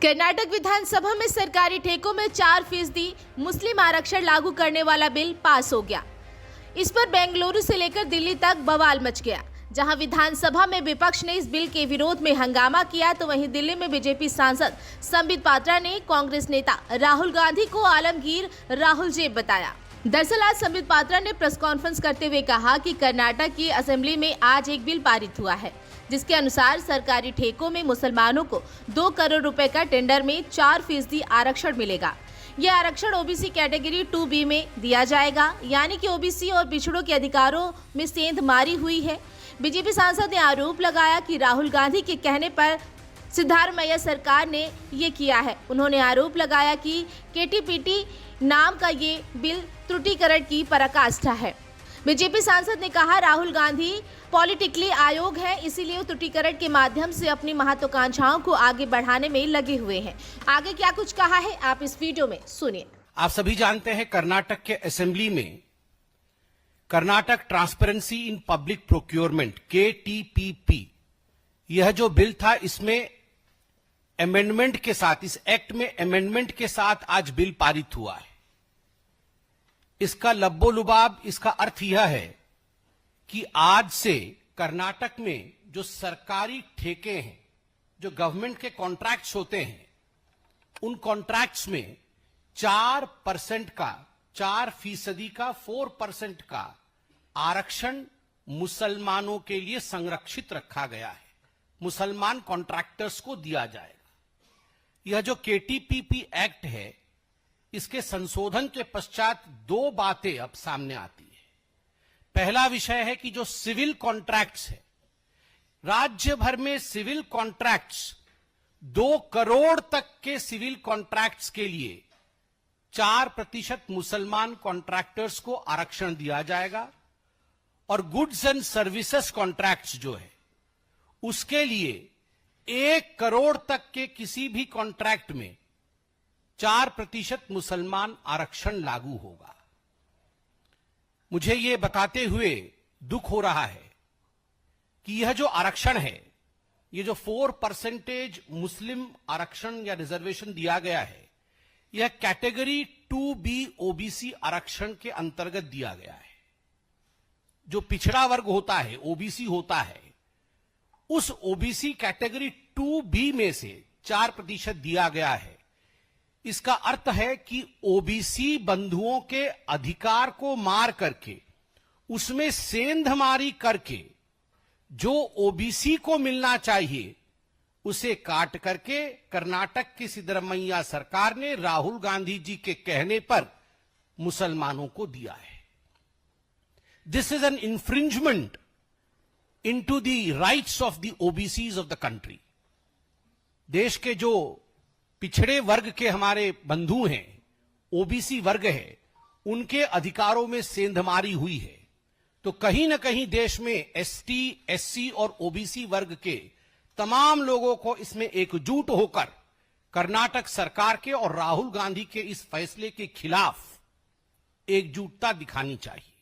कर्नाटक विधानसभा में सरकारी ठेकों में 4% मुस्लिम आरक्षण लागू करने वाला बिल पास हो गया। इस पर बेंगलुरु से लेकर दिल्ली तक बवाल मच गया। जहां विधानसभा में विपक्ष ने इस बिल के विरोध में हंगामा किया, तो वहीं दिल्ली में बीजेपी सांसद संबित पात्रा ने कांग्रेस नेता राहुल गांधी को आलमगीर राहुल जेब बताया। दरअसल आज संबित पात्रा ने प्रेस कॉन्फ्रेंस करते हुए कहा कि कर्नाटक की असेंबली में आज एक बिल पारित हुआ है, जिसके अनुसार सरकारी ठेकों में मुसलमानों को 2 करोड़ रुपए का टेंडर में 4% आरक्षण मिलेगा। यह आरक्षण ओबीसी कैटेगरी 2B में दिया जाएगा, यानी कि ओबीसी और पिछड़ों के अधिकारों में सेंधमारी हुई है। बीजेपी सांसद ने आरोप लगाया कि राहुल गांधी के कहने पर सिद्धारमैया सरकार ने ये किया है। उन्होंने आरोप लगाया कि केटीपीटी नाम का ये बिल त्रुटिकरण की पराकाष्ठा है। बीजेपी सांसद ने कहा, राहुल गांधी पॉलिटिकली आयोग है, इसीलिए त्रुटिकरण के माध्यम से अपनी महत्वाकांक्षाओं को आगे बढ़ाने में लगे हुए हैं। आगे क्या कुछ कहा है आप इस वीडियो में सुनिए। आप सभी जानते हैं कर्नाटक के असेंबली में Karnataka transparency in public procurement KTPP यह जो बिल था, इसमें अमेंडमेंट के साथ, इस एक्ट में अमेंडमेंट के साथ आज बिल पारित हुआ है। इसका लब्बो-लुबाब, इसका अर्थ यह है कि आज से कर्नाटक में जो सरकारी ठेके हैं, जो गवर्नमेंट के कॉन्ट्रैक्ट्स होते हैं, उन कॉन्ट्रैक्ट्स में 4% का, 4% का 4% का आरक्षण मुसलमानों के लिए संरक्षित रखा गया है। मुसलमान कॉन्ट्रैक्टर्स को दिया जाएगा। यह जो KTPP एक्ट है, इसके संशोधन के पश्चात 2 बातें अब सामने आती है। पहला विषय है कि जो सिविल कॉन्ट्रैक्ट्स है, राज्य भर में सिविल कॉन्ट्रैक्ट्स 2 करोड़ तक के सिविल कॉन्ट्रैक्ट्स के लिए 4% मुसलमान कॉन्ट्रैक्टर्स को आरक्षण दिया जाएगा, और गुड्स एंड सर्विसेज कॉन्ट्रैक्ट्स जो है, उसके लिए 1 करोड़ तक के किसी भी कॉन्ट्रैक्ट में 4% मुसलमान आरक्षण लागू होगा। मुझे ये बताते हुए दुख हो रहा है कि यह जो आरक्षण है, ये जो 4% मुस्लिम आरक्षण या रिजर्वेशन दिया गया है, यह कैटेगरी 2B ओबीसी आरक्षण के अंतर्गत दिया गया है। जो पिछड़ा वर्ग होता है, ओबीसी होता है, उस ओबीसी कैटेगरी 2B में से 4% दिया गया है। इसका अर्थ है कि ओबीसी बंधुओं के अधिकार को मार करके, उसमें सेंधमारी करके, जो ओबीसी को मिलना चाहिए उसे काट करके कर्नाटक की सिद्धरमैया सरकार ने राहुल गांधी जी के कहने पर मुसलमानों को दिया है। This is an infringement into the rights of the OBCs of the country। देश के जो पिछड़े वर्ग के हमारे बंधु हैं, ओबीसी वर्ग है, उनके अधिकारों में सेंधमारी हुई है। तो कहीं ना कहीं देश में ST, SC और ओबीसी वर्ग के तमाम लोगों को इसमें एकजुट होकर कर्नाटक सरकार के और राहुल गांधी के इस फैसले के खिलाफ एकजुटता दिखानी चाहिए।